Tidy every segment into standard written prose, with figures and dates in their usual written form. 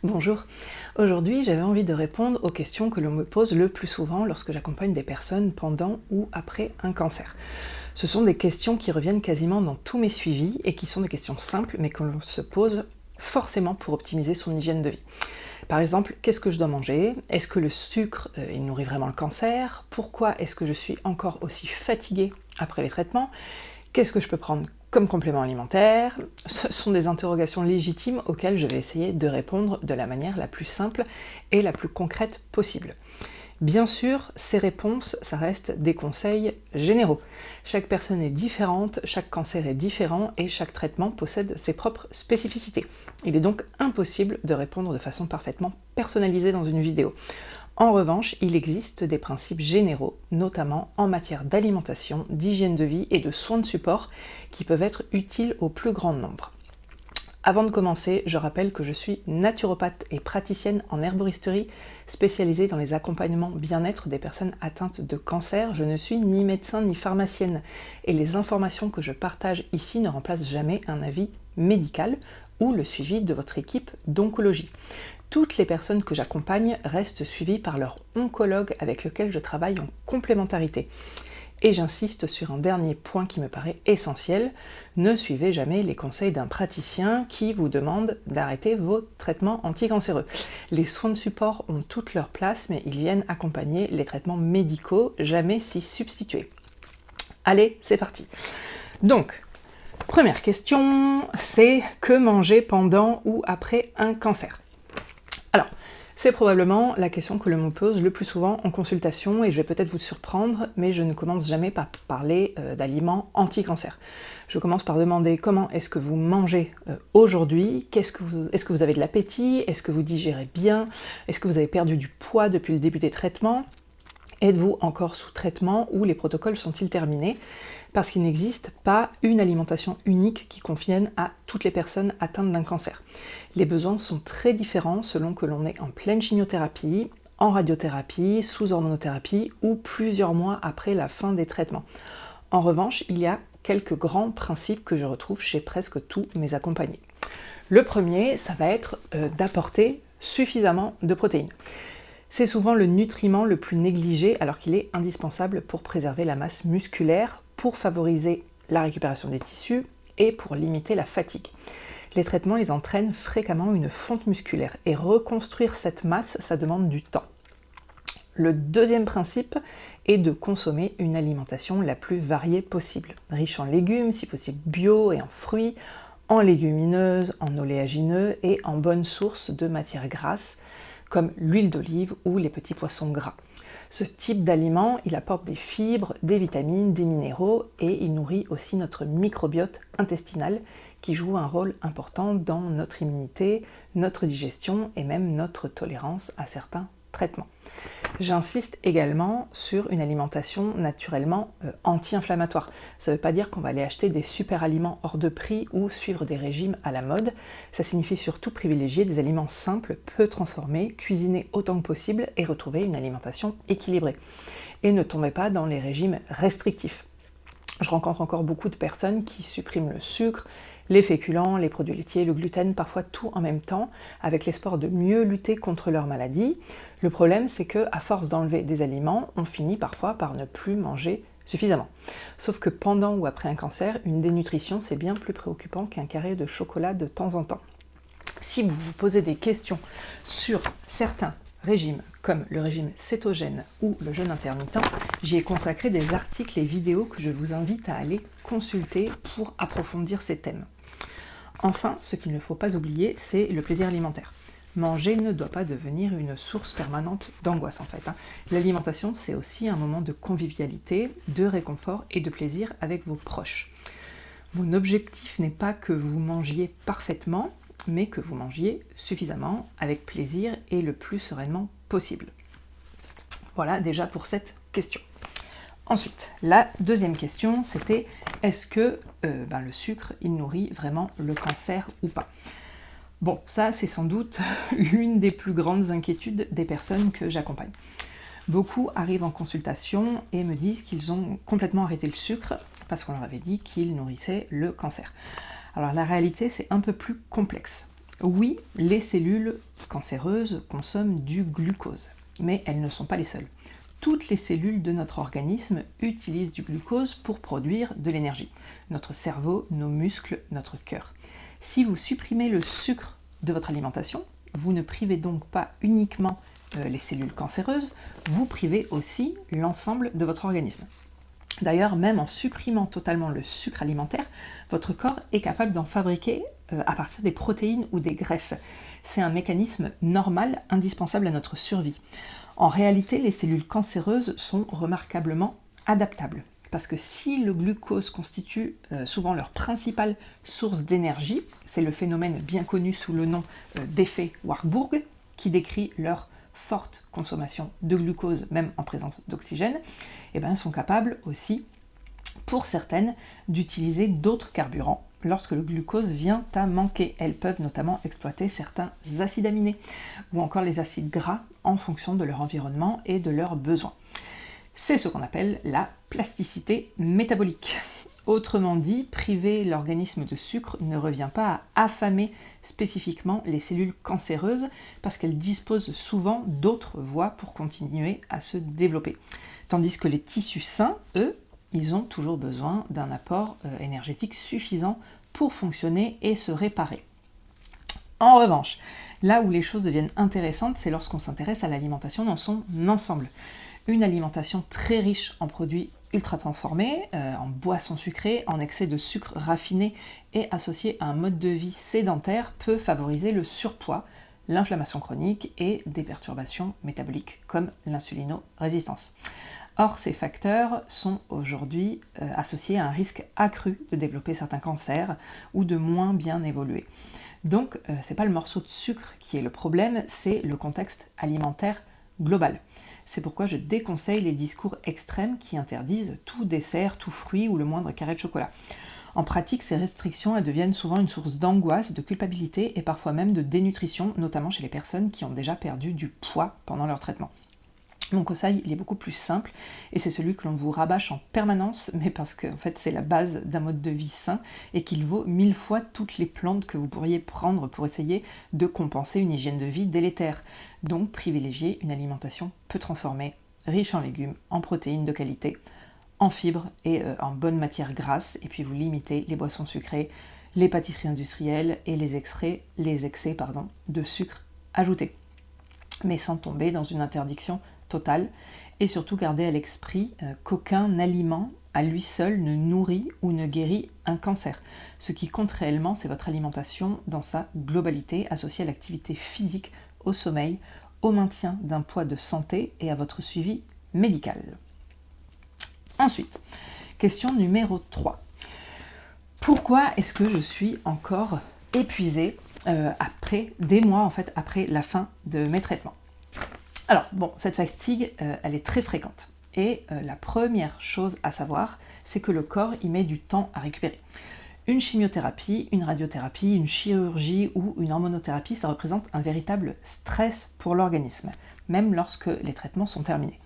Bonjour. Aujourd'hui, j'avais envie de répondre aux questions que l'on me pose le plus souvent lorsque j'accompagne des personnes pendant ou après un cancer. Ce sont des questions qui reviennent quasiment dans tous mes suivis et qui sont des questions simples mais que l'on se pose forcément pour optimiser son hygiène de vie. Par exemple, qu'est-ce que je dois manger? Est-ce que le sucre, il nourrit vraiment le cancer? Pourquoi est-ce que je suis encore aussi fatiguée après les traitements? Qu'est-ce que je peux prendre comme complément alimentaire? Ce sont des interrogations légitimes auxquelles je vais essayer de répondre de la manière la plus simple et la plus concrète possible. Bien sûr, ces réponses, ça reste des conseils généraux. Chaque personne est différente, chaque cancer est différent et chaque traitement possède ses propres spécificités. Il est donc impossible de répondre de façon parfaitement personnalisée dans une vidéo. En revanche, il existe des principes généraux, notamment en matière d'alimentation, d'hygiène de vie et de soins de support, qui peuvent être utiles au plus grand nombre. Avant de commencer, je rappelle que je suis naturopathe et praticienne en herboristerie, spécialisée dans les accompagnements bien-être des personnes atteintes de cancer. Je ne suis ni médecin ni pharmacienne, et les informations que je partage ici ne remplacent jamais un avis médical ou le suivi de votre équipe d'oncologie. Toutes les personnes que j'accompagne restent suivies par leur oncologue avec lequel je travaille en complémentarité. Et j'insiste sur un dernier point qui me paraît essentiel, ne suivez jamais les conseils d'un praticien qui vous demande d'arrêter vos traitements anticancéreux. Les soins de support ont toute leur place, mais ils viennent accompagner les traitements médicaux, jamais s'y substituer. Allez, c'est parti. Donc, première question, c'est que manger pendant ou après un cancer? Alors, c'est probablement la question que l'on me pose le plus souvent en consultation et je vais peut-être vous surprendre, mais je ne commence jamais par parler d'aliments anti-cancer. Je commence par demander comment est-ce que vous mangez aujourd'hui, est-ce que vous avez de l'appétit, est-ce que vous digérez bien, est-ce que vous avez perdu du poids depuis le début des traitements, êtes-vous encore sous traitement ou les protocoles sont-ils terminés? Parce qu'il n'existe pas une alimentation unique qui convienne à toutes les personnes atteintes d'un cancer. Les besoins sont très différents selon que l'on est en pleine chimiothérapie, en radiothérapie, sous hormonothérapie ou plusieurs mois après la fin des traitements. En revanche, il y a quelques grands principes que je retrouve chez presque tous mes accompagnés. Le premier, ça va être d'apporter suffisamment de protéines. C'est souvent le nutriment le plus négligé alors qu'il est indispensable pour préserver la masse musculaire, pour favoriser la récupération des tissus et pour limiter la fatigue. Les traitements les entraînent fréquemment une fonte musculaire et reconstruire cette masse, ça demande du temps. Le deuxième principe est de consommer une alimentation la plus variée possible, riche en légumes, si possible bio et en fruits, en légumineuses, en oléagineux et en bonnes sources de matières grasses, comme l'huile d'olive ou les petits poissons gras. Ce type d'aliment, il apporte des fibres, des vitamines, des minéraux et il nourrit aussi notre microbiote intestinal qui joue un rôle important dans notre immunité, notre digestion et même notre tolérance à certains traitements. J'insiste également sur une alimentation naturellement anti-inflammatoire. Ça ne veut pas dire qu'on va aller acheter des super aliments hors de prix ou suivre des régimes à la mode. Ça signifie surtout privilégier des aliments simples, peu transformés, cuisinés autant que possible et retrouver une alimentation équilibrée. Et ne tombez pas dans les régimes restrictifs. Je rencontre encore beaucoup de personnes qui suppriment le sucre, les féculents, les produits laitiers, le gluten, parfois tout en même temps, avec l'espoir de mieux lutter contre leur maladie. Le problème, c'est que à force d'enlever des aliments, on finit parfois par ne plus manger suffisamment. Sauf que pendant ou après un cancer, une dénutrition, c'est bien plus préoccupant qu'un carré de chocolat de temps en temps. Si vous vous posez des questions sur certains régimes, comme le régime cétogène ou le jeûne intermittent, j'y ai consacré des articles et vidéos que je vous invite à aller consulter pour approfondir ces thèmes. Enfin, ce qu'il ne faut pas oublier, c'est le plaisir alimentaire. Manger ne doit pas devenir une source permanente d'angoisse en fait. L'alimentation, c'est aussi un moment de convivialité, de réconfort et de plaisir avec vos proches. Mon objectif n'est pas que vous mangiez parfaitement, mais que vous mangiez suffisamment, avec plaisir et le plus sereinement possible. Voilà déjà pour cette question. Ensuite, la deuxième question, c'était est-ce que le sucre, il nourrit vraiment le cancer ou pas? Bon, ça c'est sans doute l'une des plus grandes inquiétudes des personnes que j'accompagne. Beaucoup arrivent en consultation et me disent qu'ils ont complètement arrêté le sucre parce qu'on leur avait dit qu'il nourrissait le cancer. Alors la réalité, c'est un peu plus complexe. Oui, les cellules cancéreuses consomment du glucose, mais elles ne sont pas les seules. Toutes les cellules de notre organisme utilisent du glucose pour produire de l'énergie. Notre cerveau, nos muscles, notre cœur. Si vous supprimez le sucre de votre alimentation, vous ne privez donc pas uniquement les cellules cancéreuses, vous privez aussi l'ensemble de votre organisme. D'ailleurs, même en supprimant totalement le sucre alimentaire, votre corps est capable d'en fabriquer à partir des protéines ou des graisses. C'est un mécanisme normal, indispensable à notre survie. En réalité, les cellules cancéreuses sont remarquablement adaptables. Parce que si le glucose constitue souvent leur principale source d'énergie, c'est le phénomène bien connu sous le nom d'effet Warburg, qui décrit leur forte consommation de glucose, même en présence d'oxygène, et bien, elles sont capables aussi, pour certaines, d'utiliser d'autres carburants lorsque le glucose vient à manquer. Elles peuvent notamment exploiter certains acides aminés ou encore les acides gras en fonction de leur environnement et de leurs besoins. C'est ce qu'on appelle la plasticité métabolique. Autrement dit, priver l'organisme de sucre ne revient pas à affamer spécifiquement les cellules cancéreuses parce qu'elles disposent souvent d'autres voies pour continuer à se développer. Tandis que les tissus sains, eux, ils ont toujours besoin d'un apport énergétique suffisant pour fonctionner et se réparer. En revanche, là où les choses deviennent intéressantes, c'est lorsqu'on s'intéresse à l'alimentation dans son ensemble. Une alimentation très riche en produits ultra transformés, en boissons sucrées, en excès de sucre raffiné et associée à un mode de vie sédentaire peut favoriser le surpoids, l'inflammation chronique et des perturbations métaboliques comme l'insulinorésistance. Or, ces facteurs sont aujourd'hui associés à un risque accru de développer certains cancers ou de moins bien évoluer. Donc, c'est pas le morceau de sucre qui est le problème, c'est le contexte alimentaire global. C'est pourquoi je déconseille les discours extrêmes qui interdisent tout dessert, tout fruit ou le moindre carré de chocolat. En pratique, ces restrictions elles deviennent souvent une source d'angoisse, de culpabilité et parfois même de dénutrition, notamment chez les personnes qui ont déjà perdu du poids pendant leur traitement. Mon conseil, il est beaucoup plus simple et c'est celui que l'on vous rabâche en permanence, mais parce que en fait, c'est la base d'un mode de vie sain et qu'il vaut 1000 fois toutes les plantes que vous pourriez prendre pour essayer de compenser une hygiène de vie délétère. Donc, privilégiez une alimentation peu transformée, riche en légumes, en protéines de qualité, en fibres et en bonnes matières grasses, et puis vous limitez les boissons sucrées, les pâtisseries industrielles et les excès de sucre ajouté, mais sans tomber dans une interdiction totale, et surtout garder à l'esprit qu'aucun aliment à lui seul ne nourrit ou ne guérit un cancer. Ce qui compte réellement, c'est votre alimentation dans sa globalité, associée à l'activité physique, au sommeil, au maintien d'un poids de santé et à votre suivi médical. Ensuite, question numéro 3. Pourquoi est-ce que je suis encore épuisée des mois après la fin de mes traitements ? Alors, bon, cette fatigue, elle est très fréquente. Et la première chose à savoir, c'est que le corps, il met du temps à récupérer. Une chimiothérapie, une radiothérapie, une chirurgie ou une hormonothérapie, ça représente un véritable stress pour l'organisme, même lorsque les traitements sont terminés.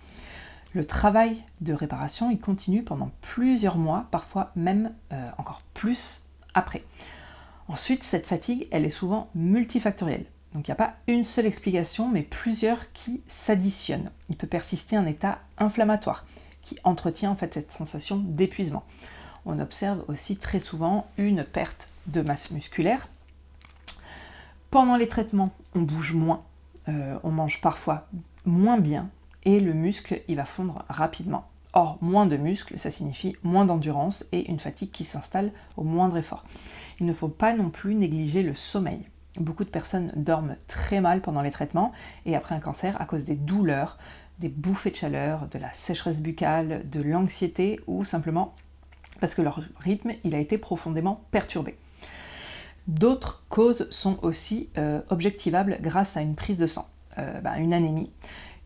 Le travail de réparation, il continue pendant plusieurs mois, parfois même encore plus après. Ensuite, cette fatigue, elle est souvent multifactorielle. Donc il n'y a pas une seule explication, mais plusieurs qui s'additionnent. Il peut persister un état inflammatoire qui entretient en fait cette sensation d'épuisement. On observe aussi très souvent une perte de masse musculaire. Pendant les traitements, on bouge moins, on mange parfois moins bien et le muscle il va fondre rapidement. Or, moins de muscles, ça signifie moins d'endurance et une fatigue qui s'installe au moindre effort. Il ne faut pas non plus négliger le sommeil. Beaucoup de personnes dorment très mal pendant les traitements et après un cancer à cause des douleurs, des bouffées de chaleur, de la sécheresse buccale, de l'anxiété ou simplement parce que leur rythme il a été profondément perturbé. D'autres causes sont aussi objectivables grâce à une prise de sang, une anémie,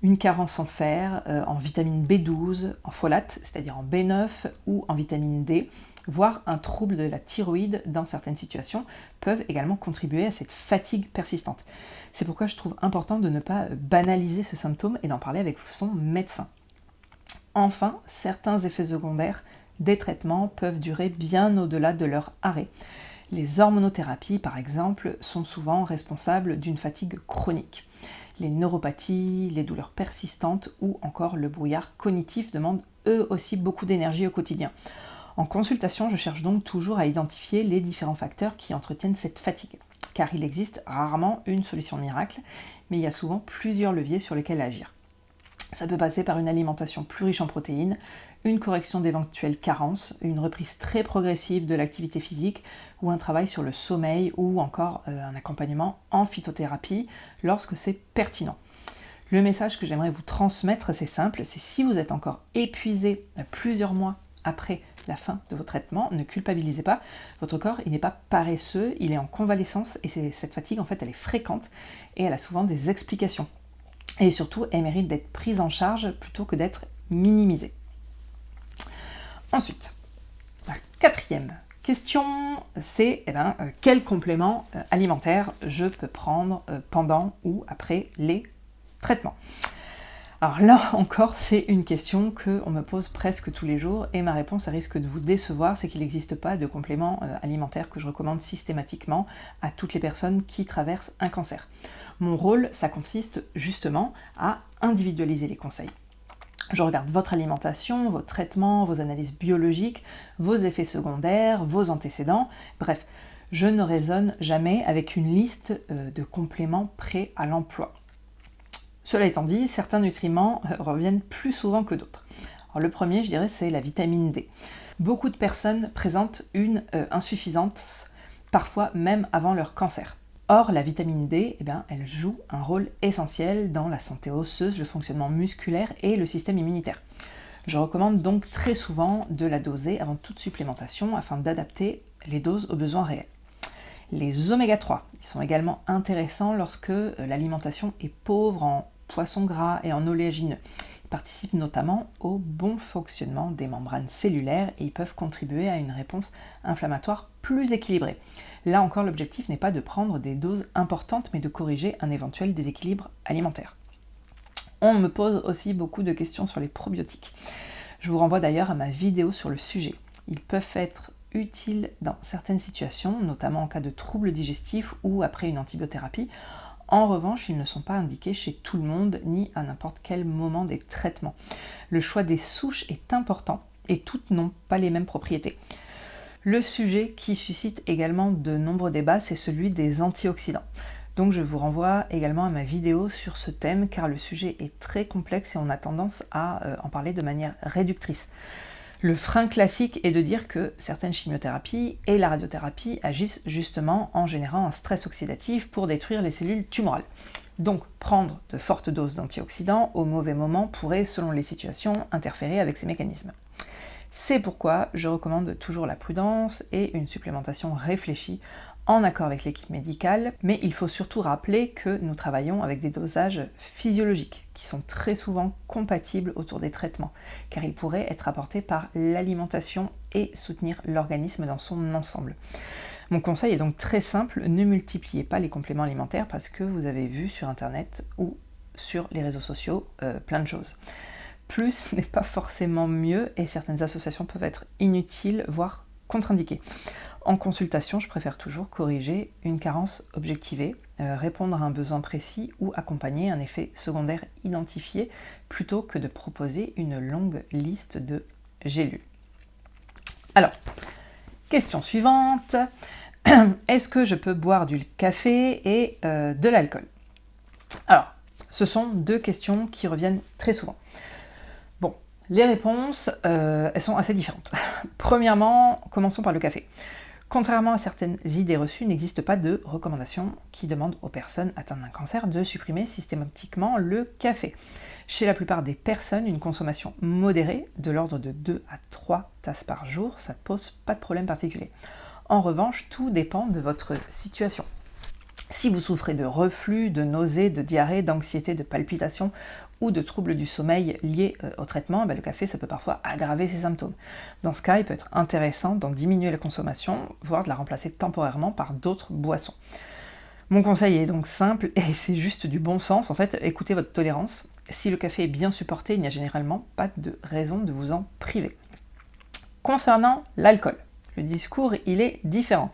une carence en fer, en vitamine B12, en folate, c'est-à-dire en B9 ou en vitamine D, voire un trouble de la thyroïde dans certaines situations, peuvent également contribuer à cette fatigue persistante. C'est pourquoi je trouve important de ne pas banaliser ce symptôme et d'en parler avec son médecin. Enfin, certains effets secondaires des traitements peuvent durer bien au-delà de leur arrêt. Les hormonothérapies, par exemple, sont souvent responsables d'une fatigue chronique. Les neuropathies, les douleurs persistantes ou encore le brouillard cognitif demandent eux aussi beaucoup d'énergie au quotidien. En consultation, je cherche donc toujours à identifier les différents facteurs qui entretiennent cette fatigue, car il existe rarement une solution miracle, mais il y a souvent plusieurs leviers sur lesquels agir. Ça peut passer par une alimentation plus riche en protéines, une correction d'éventuelles carences, une reprise très progressive de l'activité physique ou un travail sur le sommeil ou encore un accompagnement en phytothérapie lorsque c'est pertinent. Le message que j'aimerais vous transmettre, c'est simple, c'est si vous êtes encore épuisé plusieurs mois après la fin de vos traitements, ne culpabilisez pas, votre corps il n'est pas paresseux, il est en convalescence et cette fatigue en fait elle est fréquente et elle a souvent des explications. Et surtout, elle mérite d'être prise en charge plutôt que d'être minimisée. Ensuite, la quatrième question, c'est quel complément alimentaire je peux prendre pendant ou après les traitements. Alors là encore, c'est une question qu'on me pose presque tous les jours et ma réponse risque de vous décevoir, c'est qu'il n'existe pas de complément alimentaire que je recommande systématiquement à toutes les personnes qui traversent un cancer. Mon rôle, ça consiste justement à individualiser les conseils. Je regarde votre alimentation, vos traitements, vos analyses biologiques, vos effets secondaires, vos antécédents, bref, je ne raisonne jamais avec une liste de compléments prêts à l'emploi. Cela étant dit, certains nutriments reviennent plus souvent que d'autres. Alors, le premier, je dirais, c'est la vitamine D. Beaucoup de personnes présentent une insuffisance, parfois même avant leur cancer. Or, la vitamine D, elle joue un rôle essentiel dans la santé osseuse, le fonctionnement musculaire et le système immunitaire. Je recommande donc très souvent de la doser avant toute supplémentation afin d'adapter les doses aux besoins réels. Les oméga 3, ils sont également intéressants lorsque l'alimentation est pauvre en poissons gras et en oléagineux. Ils participent notamment au bon fonctionnement des membranes cellulaires et ils peuvent contribuer à une réponse inflammatoire plus équilibrée. Là encore, l'objectif n'est pas de prendre des doses importantes, mais de corriger un éventuel déséquilibre alimentaire. On me pose aussi beaucoup de questions sur les probiotiques. Je vous renvoie d'ailleurs à ma vidéo sur le sujet. Ils peuvent être utiles dans certaines situations, notamment en cas de troubles digestifs ou après une antibiothérapie. En revanche, ils ne sont pas indiqués chez tout le monde ni à n'importe quel moment des traitements. Le choix des souches est important et toutes n'ont pas les mêmes propriétés. Le sujet qui suscite également de nombreux débats, c'est celui des antioxydants. Donc je vous renvoie également à ma vidéo sur ce thème car le sujet est très complexe et on a tendance à en parler de manière réductrice. Le frein classique est de dire que certaines chimiothérapies et la radiothérapie agissent justement en générant un stress oxydatif pour détruire les cellules tumorales. Donc prendre de fortes doses d'antioxydants au mauvais moment pourrait, selon les situations, interférer avec ces mécanismes. C'est pourquoi je recommande toujours la prudence et une supplémentation réfléchie en accord avec l'équipe médicale, mais il faut surtout rappeler que nous travaillons avec des dosages physiologiques qui sont très souvent compatibles autour des traitements, car ils pourraient être apportés par l'alimentation et soutenir l'organisme dans son ensemble. Mon conseil est donc très simple, ne multipliez pas les compléments alimentaires parce que vous avez vu sur internet ou sur les réseaux sociaux plein de choses. Plus n'est pas forcément mieux et certaines associations peuvent être inutiles, voire contre-indiquées. En consultation, je préfère toujours corriger une carence objectivée, répondre à un besoin précis ou accompagner un effet secondaire identifié plutôt que de proposer une longue liste de gélules. Alors, question suivante. Est-ce que je peux boire du café et de l'alcool? Alors, ce sont deux questions qui reviennent très souvent. Bon, les réponses, elles sont assez différentes. Premièrement, commençons par le café. Contrairement à certaines idées reçues, il n'existe pas de recommandation qui demande aux personnes atteintes d'un cancer de supprimer systématiquement le café. Chez la plupart des personnes, une consommation modérée, de l'ordre de 2 à 3 tasses par jour, ça ne pose pas de problème particulier. En revanche, tout dépend de votre situation. Si vous souffrez de reflux, de nausées, de diarrhée, d'anxiété, de palpitations ou de troubles du sommeil liés au traitement, le café ça peut parfois aggraver ces symptômes. Dans ce cas, il peut être intéressant d'en diminuer la consommation, voire de la remplacer temporairement par d'autres boissons. Mon conseil est donc simple et c'est juste du bon sens. En fait, écoutez votre tolérance. Si le café est bien supporté, il n'y a généralement pas de raison de vous en priver. Concernant l'alcool, le discours il est différent.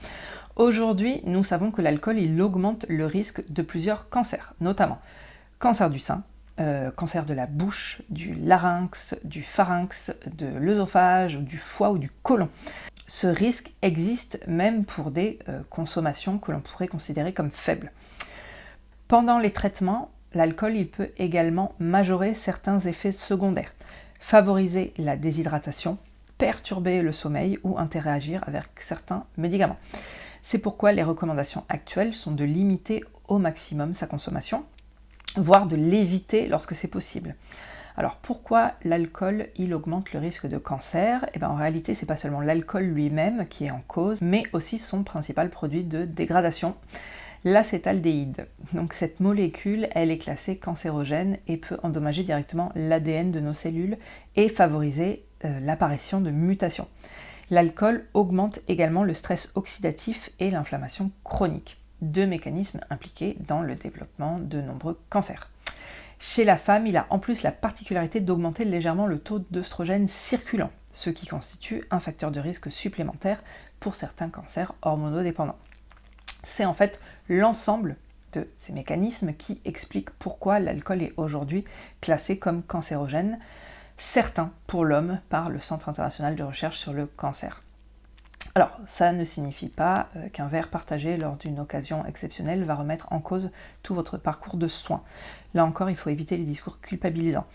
Aujourd'hui, nous savons que l'alcool il augmente le risque de plusieurs cancers, notamment cancer du sein, cancer de la bouche, du larynx, du pharynx, de l'œsophage, du foie ou du côlon. Ce risque existe même pour des consommations que l'on pourrait considérer comme faibles. Pendant les traitements, l'alcool il peut également majorer certains effets secondaires, favoriser la déshydratation, perturber le sommeil ou interagir avec certains médicaments. C'est pourquoi les recommandations actuelles sont de limiter au maximum sa consommation, voire de l'éviter lorsque c'est possible. Alors pourquoi l'alcool il augmente le risque de cancer? En réalité, c'est pas seulement l'alcool lui-même qui est en cause, mais aussi son principal produit de dégradation, l'acétaldéhyde. Donc cette molécule, elle est classée cancérogène et peut endommager directement l'ADN de nos cellules et favoriser l'apparition de mutations. L'alcool augmente également le stress oxydatif et l'inflammation chronique, deux mécanismes impliqués dans le développement de nombreux cancers. Chez la femme, il a en plus la particularité d'augmenter légèrement le taux d'œstrogène circulant, ce qui constitue un facteur de risque supplémentaire pour certains cancers hormonodépendants. C'est en fait l'ensemble de ces mécanismes qui expliquent pourquoi l'alcool est aujourd'hui classé comme cancérogène, certains pour l'homme par le Centre international de recherche sur le cancer. Alors, ça ne signifie pas qu'un verre partagé lors d'une occasion exceptionnelle va remettre en cause tout votre parcours de soins. Là encore, il faut éviter les discours culpabilisants.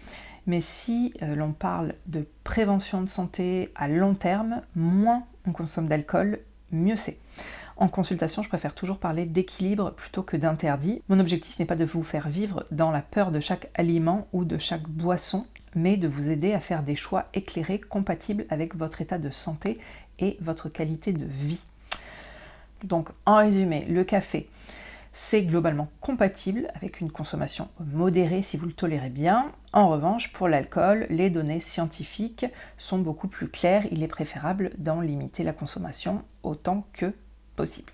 Mais si l'on parle de prévention de santé à long terme, moins on consomme d'alcool, mieux c'est. En consultation, je préfère toujours parler d'équilibre plutôt que d'interdit. Mon objectif n'est pas de vous faire vivre dans la peur de chaque aliment ou de chaque boisson, mais de vous aider à faire des choix éclairés, compatibles avec votre état de santé et votre qualité de vie. Donc, en résumé, le café, c'est globalement compatible avec une consommation modérée si vous le tolérez bien. En revanche, pour l'alcool, les données scientifiques sont beaucoup plus claires. Il est préférable d'en limiter la consommation autant que possible.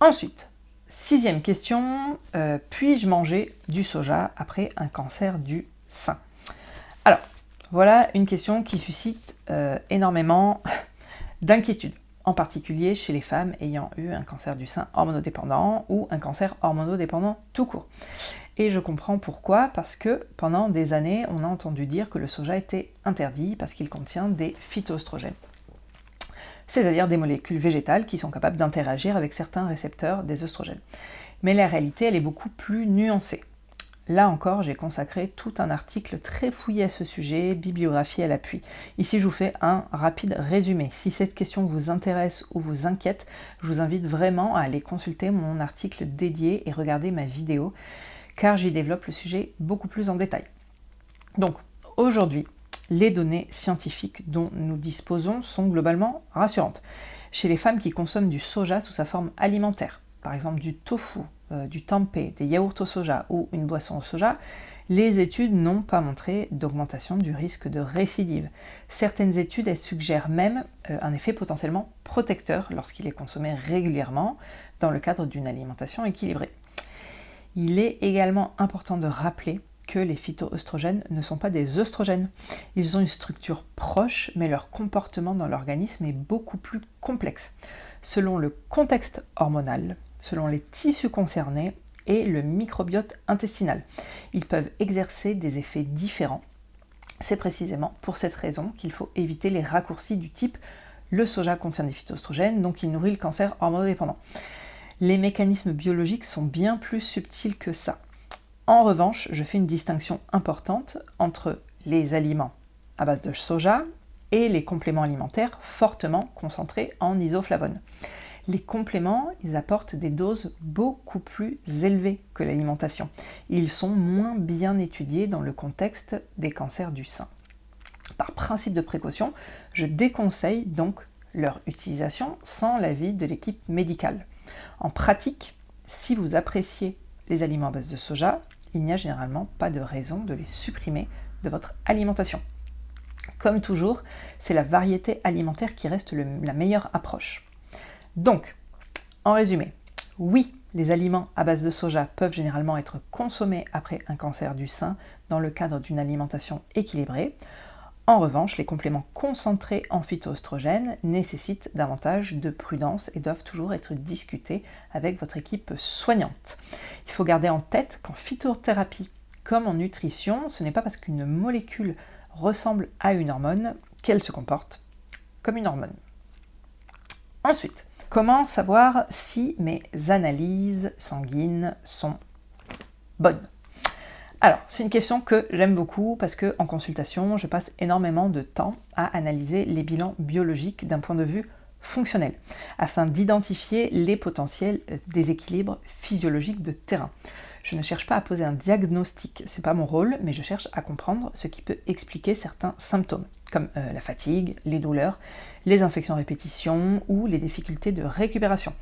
Ensuite, sixième question, puis-je manger du soja après un cancer du sein? Alors, voilà une question qui suscite énormément d'inquiétudes, en particulier chez les femmes ayant eu un cancer du sein hormonodépendant ou un cancer hormonodépendant tout court. Et je comprends pourquoi, parce que pendant des années, on a entendu dire que le soja était interdit parce qu'il contient des phytoestrogènes, c'est-à-dire des molécules végétales qui sont capables d'interagir avec certains récepteurs des œstrogènes. Mais la réalité, elle est beaucoup plus nuancée. Là encore, j'ai consacré tout un article très fouillé à ce sujet, bibliographie à l'appui. Ici, je vous fais un rapide résumé. Si cette question vous intéresse ou vous inquiète, je vous invite vraiment à aller consulter mon article dédié et regarder ma vidéo, car j'y développe le sujet beaucoup plus en détail. Donc, aujourd'hui, les données scientifiques dont nous disposons sont globalement rassurantes. Chez les femmes qui consomment du soja sous sa forme alimentaire, par exemple du tofu, du tempeh, des yaourts au soja ou une boisson au soja, les études n'ont pas montré d'augmentation du risque de récidive. Certaines études elles suggèrent même un effet potentiellement protecteur lorsqu'il est consommé régulièrement dans le cadre d'une alimentation équilibrée. Il est également important de rappeler que les phytoœstrogènes ne sont pas des œstrogènes. Ils ont une structure proche, mais leur comportement dans l'organisme est beaucoup plus complexe. Selon le contexte hormonal, selon les tissus concernés et le microbiote intestinal, ils peuvent exercer des effets différents. C'est précisément pour cette raison qu'il faut éviter les raccourcis du type « le soja contient des phytoestrogènes, donc il nourrit le cancer hormonodépendant ». Les mécanismes biologiques sont bien plus subtils que ça. En revanche, je fais une distinction importante entre les aliments à base de soja et les compléments alimentaires fortement concentrés en isoflavones. Les compléments, ils apportent des doses beaucoup plus élevées que l'alimentation. Ils sont moins bien étudiés dans le contexte des cancers du sein. Par principe de précaution, je déconseille donc leur utilisation sans l'avis de l'équipe médicale. En pratique, si vous appréciez les aliments à base de soja, il n'y a généralement pas de raison de les supprimer de votre alimentation. Comme toujours, c'est la variété alimentaire qui reste la meilleure approche. Donc, en résumé, oui, les aliments à base de soja peuvent généralement être consommés après un cancer du sein dans le cadre d'une alimentation équilibrée. En revanche, les compléments concentrés en phytoœstrogènes nécessitent davantage de prudence et doivent toujours être discutés avec votre équipe soignante. Il faut garder en tête qu'en phytothérapie comme en nutrition, ce n'est pas parce qu'une molécule ressemble à une hormone qu'elle se comporte comme une hormone. Ensuite, comment savoir si mes analyses sanguines sont bonnes ? Alors, c'est une question que j'aime beaucoup parce qu'en consultation, je passe énormément de temps à analyser les bilans biologiques d'un point de vue fonctionnel, afin d'identifier les potentiels déséquilibres physiologiques de terrain. Je ne cherche pas à poser un diagnostic, c'est pas mon rôle, mais je cherche à comprendre ce qui peut expliquer certains symptômes, comme la fatigue, les douleurs, les infections à répétition ou les difficultés de récupération.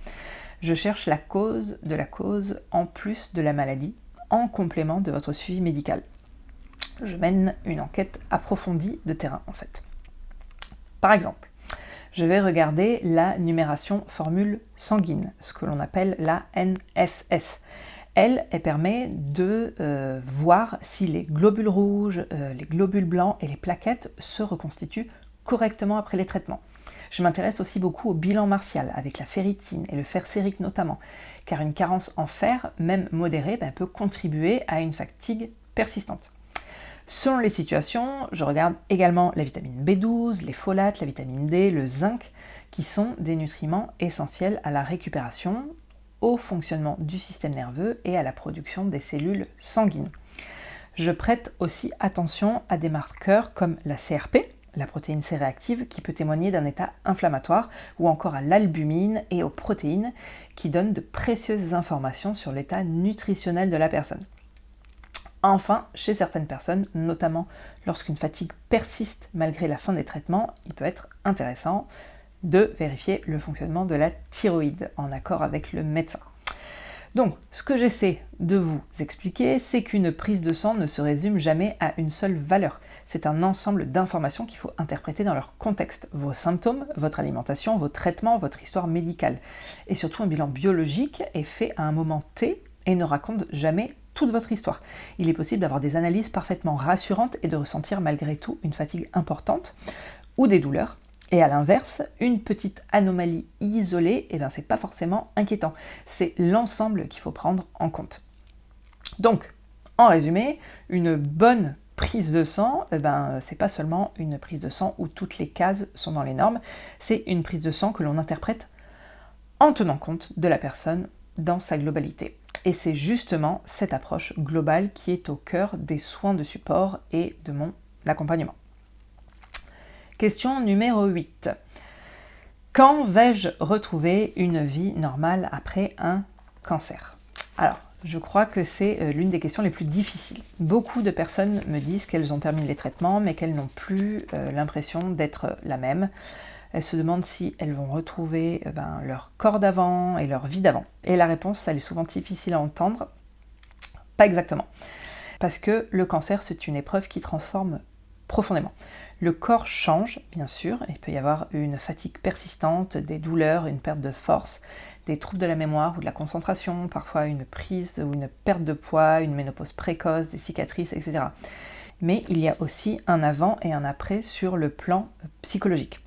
Je cherche la cause de la cause en plus de la maladie, en complément de votre suivi médical. Je mène une enquête approfondie de terrain en fait. Par exemple, je vais regarder la numération formule sanguine, ce que l'on appelle la NFS. Elle permet de voir si les globules rouges, les globules blancs et les plaquettes se reconstituent correctement après les traitements. Je m'intéresse aussi beaucoup au bilan martial, avec la ferritine et le fer sérique notamment, car une carence en fer, même modérée, peut contribuer à une fatigue persistante. Selon les situations, je regarde également la vitamine B12, les folates, la vitamine D, le zinc, qui sont des nutriments essentiels à la récupération, au fonctionnement du système nerveux et à la production des cellules sanguines. Je prête aussi attention à des marqueurs comme la CRP, la protéine C-réactive, qui peut témoigner d'un état inflammatoire, ou encore à l'albumine et aux protéines, qui donnent de précieuses informations sur l'état nutritionnel de la personne. Enfin, chez certaines personnes, notamment lorsqu'une fatigue persiste malgré la fin des traitements, il peut être intéressant de vérifier le fonctionnement de la thyroïde en accord avec le médecin. Donc, ce que j'essaie de vous expliquer, c'est qu'une prise de sang ne se résume jamais à une seule valeur. C'est un ensemble d'informations qu'il faut interpréter dans leur contexte. Vos symptômes, votre alimentation, vos traitements, votre histoire médicale. Et surtout, un bilan biologique est fait à un moment T et ne raconte jamais toute votre histoire. Il est possible d'avoir des analyses parfaitement rassurantes et de ressentir malgré tout une fatigue importante ou des douleurs. Et à l'inverse, une petite anomalie isolée, c'est pas forcément inquiétant. C'est l'ensemble qu'il faut prendre en compte. Donc, en résumé, une bonne prise de sang, c'est pas seulement une prise de sang où toutes les cases sont dans les normes, c'est une prise de sang que l'on interprète en tenant compte de la personne dans sa globalité. Et c'est justement cette approche globale qui est au cœur des soins de support et de mon accompagnement. Question numéro 8. Quand vais-je retrouver une vie normale après un cancer ? Alors, je crois que c'est l'une des questions les plus difficiles. Beaucoup de personnes me disent qu'elles ont terminé les traitements, mais qu'elles n'ont plus l'impression d'être la même. Elles se demandent si elles vont retrouver leur corps d'avant et leur vie d'avant. Et la réponse, elle est souvent difficile à entendre. Pas exactement. Parce que le cancer, c'est une épreuve qui transforme profondément. Le corps change, bien sûr, il peut y avoir une fatigue persistante, des douleurs, une perte de force, des troubles de la mémoire ou de la concentration, parfois une prise ou une perte de poids, une ménopause précoce, des cicatrices, etc. Mais il y a aussi un avant et un après sur le plan psychologique.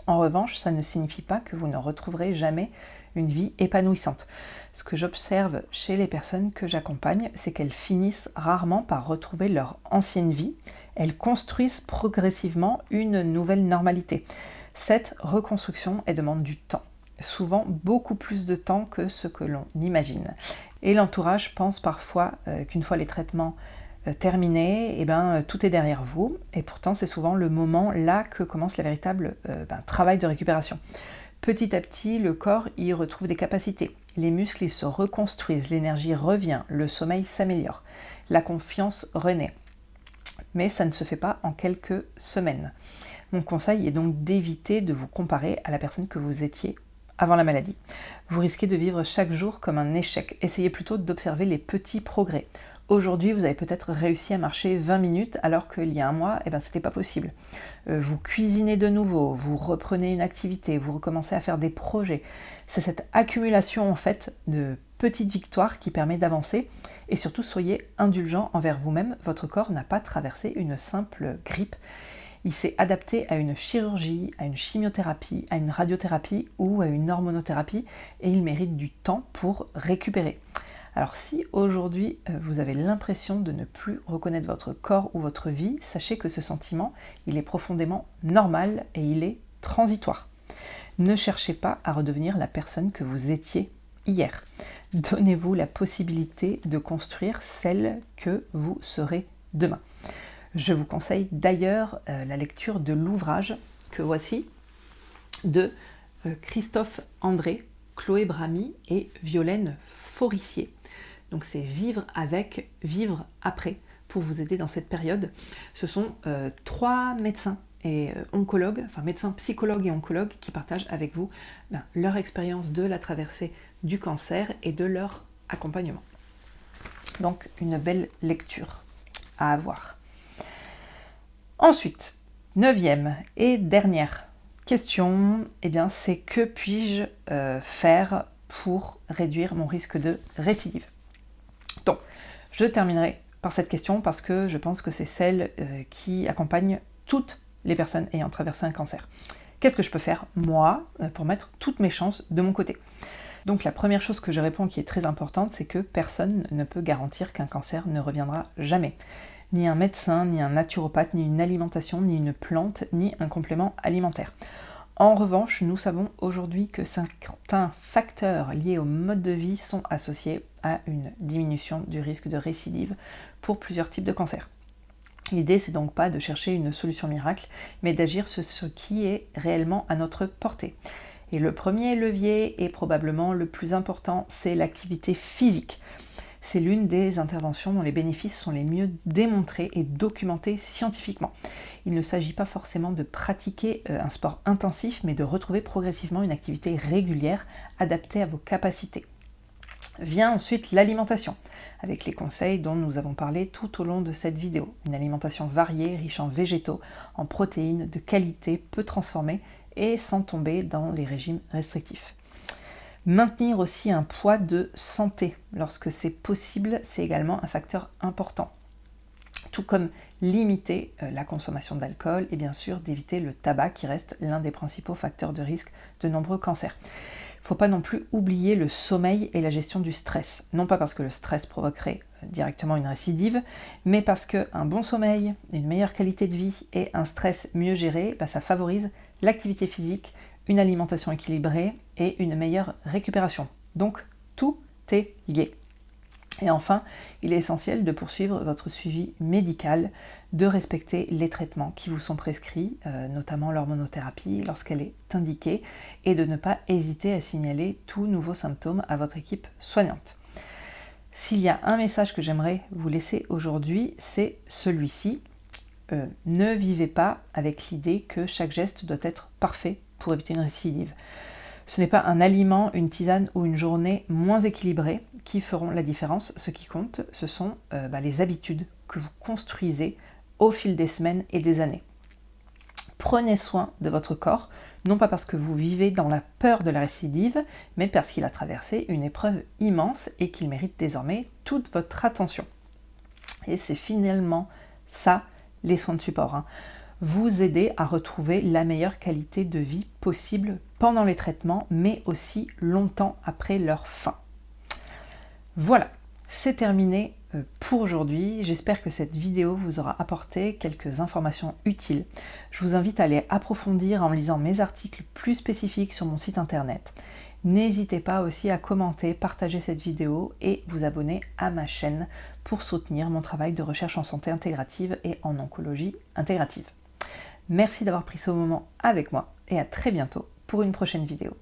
En revanche, ça ne signifie pas que vous ne retrouverez jamais une vie épanouissante. Ce que j'observe chez les personnes que j'accompagne, c'est qu'elles finissent rarement par retrouver leur ancienne vie. Elles construisent progressivement une nouvelle normalité. Cette reconstruction, elle demande du temps. Souvent beaucoup plus de temps que ce que l'on imagine. Et l'entourage pense parfois qu'une fois les traitements terminés, tout est derrière vous. Et pourtant, c'est souvent le moment là que commence le véritable travail de récupération. Petit à petit, le corps y retrouve des capacités. Les muscles ils se reconstruisent, l'énergie revient, le sommeil s'améliore, la confiance renaît. Mais ça ne se fait pas en quelques semaines. Mon conseil est donc d'éviter de vous comparer à la personne que vous étiez avant la maladie. Vous risquez de vivre chaque jour comme un échec. Essayez plutôt d'observer les petits progrès. Aujourd'hui, vous avez peut-être réussi à marcher 20 minutes alors qu'il y a un mois, c'était pas possible. Vous cuisinez de nouveau, vous reprenez une activité, vous recommencez à faire des projets. C'est cette accumulation en fait de petites victoires qui permet d'avancer et surtout soyez indulgents envers vous-même. Votre corps n'a pas traversé une simple grippe. Il s'est adapté à une chirurgie, à une chimiothérapie, à une radiothérapie ou à une hormonothérapie et il mérite du temps pour récupérer. Alors si aujourd'hui vous avez l'impression de ne plus reconnaître votre corps ou votre vie, sachez que ce sentiment, il est profondément normal et il est transitoire. Ne cherchez pas à redevenir la personne que vous étiez hier. Donnez-vous la possibilité de construire celle que vous serez demain. Je vous conseille d'ailleurs la lecture de l'ouvrage que voici de Christophe André, Chloé Bramy et Violaine Forissier. Donc c'est vivre avec, vivre après pour vous aider dans cette période. Ce sont 3 médecins et oncologues, enfin médecins, psychologues et oncologues qui partagent avec vous leur expérience de la traversée du cancer et de leur accompagnement. Donc une belle lecture à avoir. Ensuite, 9e et dernière question, c'est que puis-je faire pour réduire mon risque de récidive? Donc, je terminerai par cette question parce que je pense que c'est celle qui accompagne toutes les personnes ayant traversé un cancer. Qu'est-ce que je peux faire, moi, pour mettre toutes mes chances de mon côté? Donc la première chose que je réponds qui est très importante, c'est que personne ne peut garantir qu'un cancer ne reviendra jamais. Ni un médecin, ni un naturopathe, ni une alimentation, ni une plante, ni un complément alimentaire. En revanche, nous savons aujourd'hui que certains facteurs liés au mode de vie sont associés à une diminution du risque de récidive pour plusieurs types de cancers. L'idée, c'est donc pas de chercher une solution miracle, mais d'agir sur ce qui est réellement à notre portée. Et le premier levier, et probablement le plus important, c'est l'activité physique. C'est l'une des interventions dont les bénéfices sont les mieux démontrés et documentés scientifiquement. Il ne s'agit pas forcément de pratiquer un sport intensif, mais de retrouver progressivement une activité régulière adaptée à vos capacités. Vient ensuite l'alimentation, avec les conseils dont nous avons parlé tout au long de cette vidéo. Une alimentation variée, riche en végétaux, en protéines, de qualité, peu transformées et sans tomber dans les régimes restrictifs. Maintenir aussi un poids de santé lorsque c'est possible, c'est également un facteur important. Tout comme limiter la consommation d'alcool et bien sûr d'éviter le tabac qui reste l'un des principaux facteurs de risque de nombreux cancers. Il ne faut pas non plus oublier le sommeil et la gestion du stress. Non pas parce que le stress provoquerait directement une récidive, mais parce qu'un bon sommeil, une meilleure qualité de vie et un stress mieux géré, ça favorise l'activité physique, une alimentation équilibrée et une meilleure récupération. Donc tout est lié. Et enfin, il est essentiel de poursuivre votre suivi médical, de respecter les traitements qui vous sont prescrits, notamment l'hormonothérapie lorsqu'elle est indiquée, et de ne pas hésiter à signaler tout nouveau symptôme à votre équipe soignante. S'il y a un message que j'aimerais vous laisser aujourd'hui, c'est celui-ci. Ne vivez pas avec l'idée que chaque geste doit être parfait pour éviter une récidive. Ce n'est pas un aliment, une tisane ou une journée moins équilibrée qui feront la différence. Ce qui compte, ce sont les habitudes que vous construisez au fil des semaines et des années. Prenez soin de votre corps, non pas parce que vous vivez dans la peur de la récidive, mais parce qu'il a traversé une épreuve immense et qu'il mérite désormais toute votre attention. Et c'est finalement ça, les soins de support. Vous aider à retrouver la meilleure qualité de vie possible pendant les traitements, mais aussi longtemps après leur fin. Voilà, c'est terminé pour aujourd'hui. J'espère que cette vidéo vous aura apporté quelques informations utiles. Je vous invite à aller approfondir en lisant mes articles plus spécifiques sur mon site internet. N'hésitez pas aussi à commenter, partager cette vidéo et vous abonner à ma chaîne pour soutenir mon travail de recherche en santé intégrative et en oncologie intégrative. Merci d'avoir pris ce moment avec moi et à très bientôt pour une prochaine vidéo.